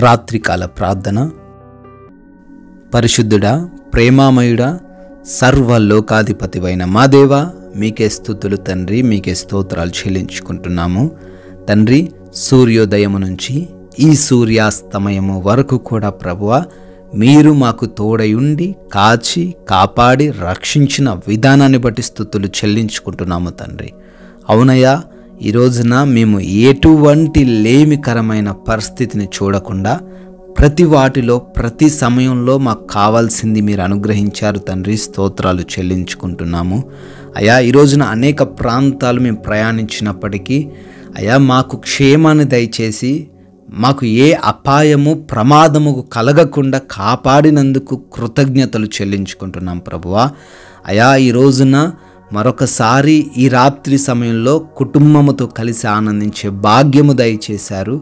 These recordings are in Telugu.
రాత్రికాల ప్రార్థన. పరిశుద్ధుడా, ప్రేమామయుడా, సర్వలోకాధిపతివైన మా దేవా, మీకే స్తుతులు తండ్రి, మీకే స్తోత్రాలు చెల్లించుకుంటున్నాము తండ్రి. సూర్యోదయము నుంచి ఈ సూర్యాస్తమయము వరకు కూడా ప్రభువా, మీరు మాకు తోడయుండి కాచి కాపాడి రక్షించిన విధానాన్ని బట్టి స్తుతులు చెల్లించుకుంటున్నాము తండ్రి. అవునయ్యా, ఈ రోజున మేము ఎటువంటి లేమికరమైన పరిస్థితిని చూడకుండా ప్రతి వాటిలో ప్రతి సమయంలో మాకు కావాల్సింది మీరు అనుగ్రహించారు తండ్రి. స్తోత్రాలు చెల్లించుకుంటున్నాము అయ్యా. ఈ రోజున అనేక ప్రాంతాలు మేము ప్రయాణించినప్పటికీ అయ్యా, మాకు క్షేమాన్ని దయచేసి మాకు ఏ అపాయము ప్రమాదము కలగకుండా కాపాడినందుకు కృతజ్ఞతలు చెల్లించుకుంటున్నాం ప్రభువా. అయ్యా, ఈ రోజున మరొకసారి ఈ రాత్రి సమయంలో కుటుంబముతో కలిసి ఆనందించే భాగ్యము దయచేశారు.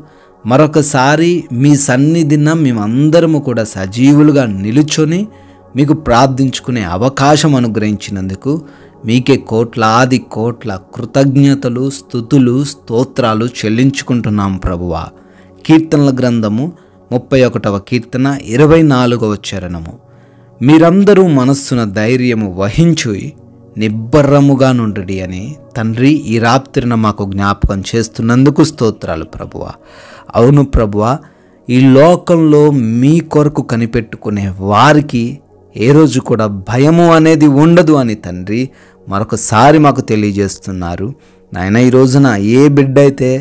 మరొకసారి మీ సన్నిధిన మేమందరము కూడా సజీవులుగా నిలుచొని మీకు ప్రార్థించుకునే అవకాశం అనుగ్రహించినందుకు మీకే కోట్లాది కోట్ల కృతజ్ఞతలు, స్తుతులు, స్తోత్రాలు చెల్లించుకుంటున్నాం ప్రభువా. కీర్తనల గ్రంథము 31వ కీర్తన 24వ చరణము. మీరందరూ మనస్సున ధైర్యము వహించి నిబ్బరముగా నుండి అని తండ్రి ఈ రాత్రిన మాకు జ్ఞాపకం చేస్తున్నందుకు స్తోత్రాలు ప్రభువా. అవును ప్రభువా, ఈ లోకంలో మీ కొరకు కనిపెట్టుకునే వారికి ఏ రోజు కూడా భయము అనేది ఉండదు అని తండ్రి మరొకసారి మాకు తెలియజేస్తున్నారు నాయన. ఈ రోజున ఏ బిడ్డ అయితే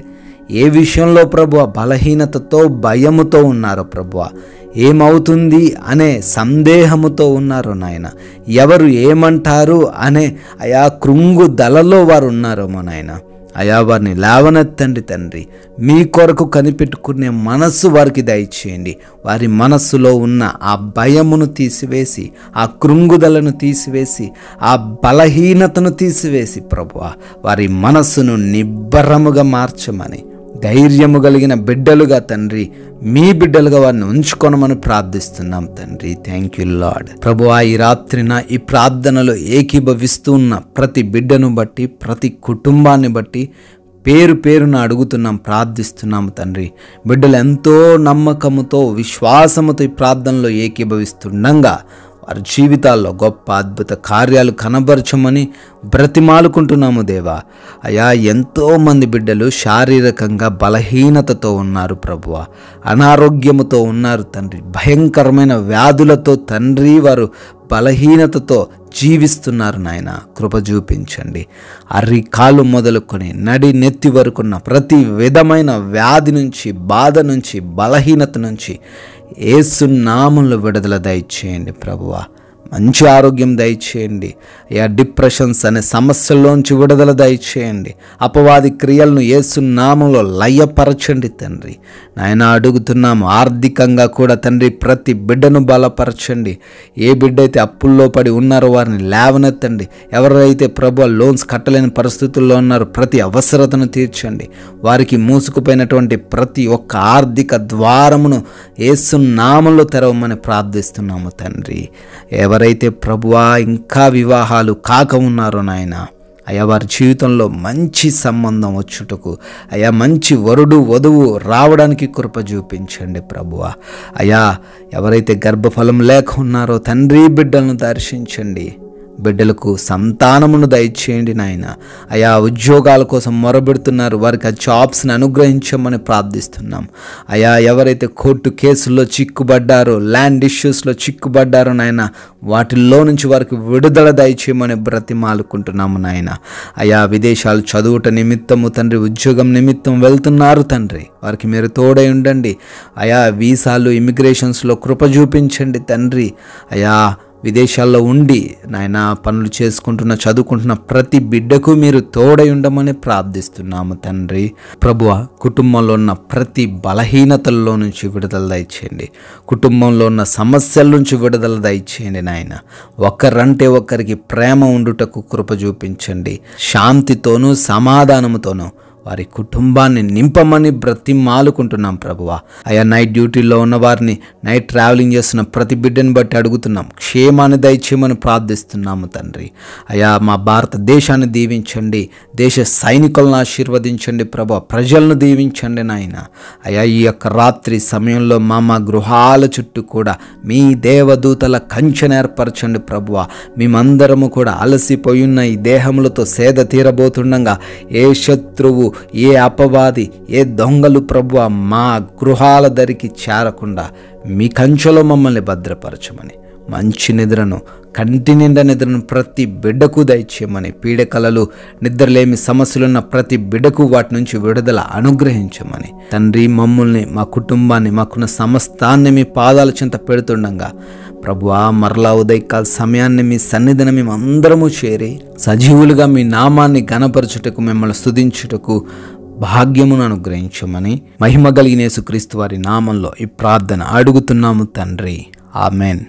ఏ విషయంలో ప్రభువా బలహీనతతో భయముతో ఉన్నారో ప్రభువా, ఏమవుతుంది అనే సందేహముతో ఉన్నారు నాయన, ఎవరు ఏమంటారు అనే అయా కృంగుదలలో వారు ఉన్నారేమో నాయన. అయా, వారిని లేవనెత్తండి తండ్రి. మీ కొరకు కనిపెట్టుకునే మనస్సు వారికి దయచేయండి. వారి మనస్సులో ఉన్న ఆ భయమును తీసివేసి, ఆ కృంగుదలను తీసివేసి, ఆ బలహీనతను తీసివేసి ప్రభువా, వారి మనస్సును నిబ్బరముగా మార్చమని, ధైర్యము కలిగిన బిడ్డలుగా తండ్రి, మీ బిడ్డలుగా వారిని ఉంచుకొనమని ప్రార్థిస్తున్నాం తండ్రి. Thank you lord. ప్రభువా, ఈ రాత్రిన ఈ ప్రార్థనలో ఏకీభవిస్తూ ఉన్న ప్రతి బిడ్డను బట్టి, ప్రతి కుటుంబాన్ని బట్టి పేరు పేరున అడుగుతున్నాం, ప్రార్థిస్తున్నాము తండ్రి. బిడ్డలు ఎంతో నమ్మకముతో, విశ్వాసముతో ఈ ప్రార్థనలో ఏకీభవిస్తుండగా వారి జీవితాల్లో గొప్ప అద్భుత కార్యాలు కనబరచమని బ్రతిమాలుకుంటున్నాము దేవా. అయా, ఎంతోమంది బిడ్డలు శారీరకంగా బలహీనతతో ఉన్నారు ప్రభువా, అనారోగ్యముతో ఉన్నారు తండ్రి, భయంకరమైన వ్యాధులతో తండ్రి వారు బలహీనతతో జీవిస్తున్నారు నాయన. కృప చూపించండి. అరికాలు మొదలుకొని నడి నెత్తి వరకున్న ప్రతి విధమైన వ్యాధి నుంచి, బాధ నుంచి, బలహీనత నుంచి యేసు నామములో విడుదల దయచేయండి ప్రభువా. మంచి ఆరోగ్యం దయచేయండి అయ్యా. డిప్రెషన్స్ అనే సమస్యల్లోంచి విడుదల దయచేయండి. అపవాది క్రియలను యేసు నామములో లయపరచండి తండ్రి. నాయన అడుగుతున్నాము, ఆర్థికంగా కూడా తండ్రి ప్రతి బిడ్డను బలపరచండి. ఏ బిడ్డ అయితే అప్పుల్లో పడి ఉన్నారో వారిని లేవనెత్తండి. ఎవరైతే ప్రభు లోన్స్ కట్టలేని పరిస్థితుల్లో ఉన్నారో ప్రతి అవసరతను తీర్చండి. వారికి మూసుకుపోయినటువంటి ప్రతి ఒక్క ఆర్థిక ద్వారమును యేసు నామములో తెరవమని ప్రార్థిస్తున్నాము తండ్రి. ఎవరైతే ప్రభువా ఇంకా వివాహాలు కాక ఉన్నారో నాయన, అయ్యా వారి జీవితంలో మంచి సంబంధం వచ్చుటకు, అయ్యా మంచి వరుడు వధువు రావడానికి కృప చూపించండి ప్రభువా. అయ్యా, ఎవరైతే గర్భఫలం లేక ఉన్నారో తండ్రి బిడ్డలను దర్శించండి. బిడ్డలకు సంతానమును దయచేయండి నాయన. అయా, ఉద్యోగాల కోసం మొరబెడుతున్నారు, వారికి ఆ జాబ్స్ని అనుగ్రహించమని ప్రార్థిస్తున్నాం. అయా, ఎవరైతే కోర్టు కేసుల్లో చిక్కుబడ్డారో, ల్యాండ్ ఇష్యూస్లో చిక్కుబడ్డారో నాయన, వాటిల్లో నుంచి వారికి విడుదల దయచేయమని బ్రతిమాలుకుంటున్నాము నాయన. అయా, విదేశాలు చదువుట నిమిత్తము తండ్రి, ఉద్యోగం నిమిత్తం వెళ్తున్నారు తండ్రి, వారికి మీరు తోడై ఉండండి. అయా, వీసాలు, ఇమిగ్రేషన్స్లో కృప చూపించండి తండ్రి. అయా, విదేశాల్లో ఉండి నాయన పనులు చేసుకుంటున్న, చదువుకుంటున్న ప్రతి బిడ్డకు మీరు తోడై ఉండమని ప్రార్థిస్తున్నాము తండ్రి. ప్రభువ, కుటుంబంలో ఉన్న ప్రతి బలహీనతల్లో నుంచి విడుదల దయచేయండి. కుటుంబంలో ఉన్న సమస్యల నుంచి విడుదల దయచేయండి నాయన. ఒకరంటే ఒకరికి ప్రేమ ఉండుటకు కృప చూపించండి. శాంతితోనూ సమాధానముతోనూ వారి కుటుంబాన్ని నింపమని బ్రతిమాలుకుంటున్నాం ప్రభువా. అయా నైట్ డ్యూటీలో ఉన్న వారిని, నైట్ ట్రావెలింగ్ చేస్తున్న ప్రతి బిడ్డని బట్టి అడుగుతున్నాం, క్షేమాన్ని దయచేయమని ప్రార్థిస్తున్నాము తండ్రి. అయా మా భారతదేశాన్ని దీవించండి, దేశ సైనికులను ఆశీర్వదించండి ప్రభువా, ప్రజలను దీవించండి నాయన. అయా ఈ యొక్క రాత్రి సమయంలో మా గృహాల చుట్టూ కూడా మీ దేవదూతల కంచెను ఏర్పరచండి ప్రభువా. మేమందరము కూడా అలసిపోయి ఉన్న ఈ దేహములతో సేద తీరబోతుండగా ఏ శత్రువు, ఏ అపవాది, ఏ దొంగలు ప్రభువా మా గృహాల దరికి చేరకుండా మీ కంచెలో మమ్మల్ని భద్రపరచమని, మంచి నిద్రను, కంటి నిండా నిద్రను ప్రతి బిడ్డకు దయచేయమని, పీడకలలు, నిద్రలేమి సమస్యలున్న ప్రతి బిడ్డకు వాటి నుంచి విడుదల అనుగ్రహించమని తండ్రి, మమ్మల్ని, మా కుటుంబాన్ని, మాకున్న సమస్తాన్ని మీ పాదాల చెంత పెడుతుండగా ప్రభువా మరలా ఉదయకాల సమయాన్ని మీ సన్నిధిని మేము అందరము చేరి సజీవులుగా మీ నామాన్ని ఘనపరచుటకు, మిమ్మల్ని స్తుతించుటకు భాగ్యమును అనుగ్రహించమని మహిమ కలిగిన యేసుక్రీస్తు వారి నామంలో ఈ ప్రార్థన అడుగుతున్నాము తండ్రి. ఆమెన్.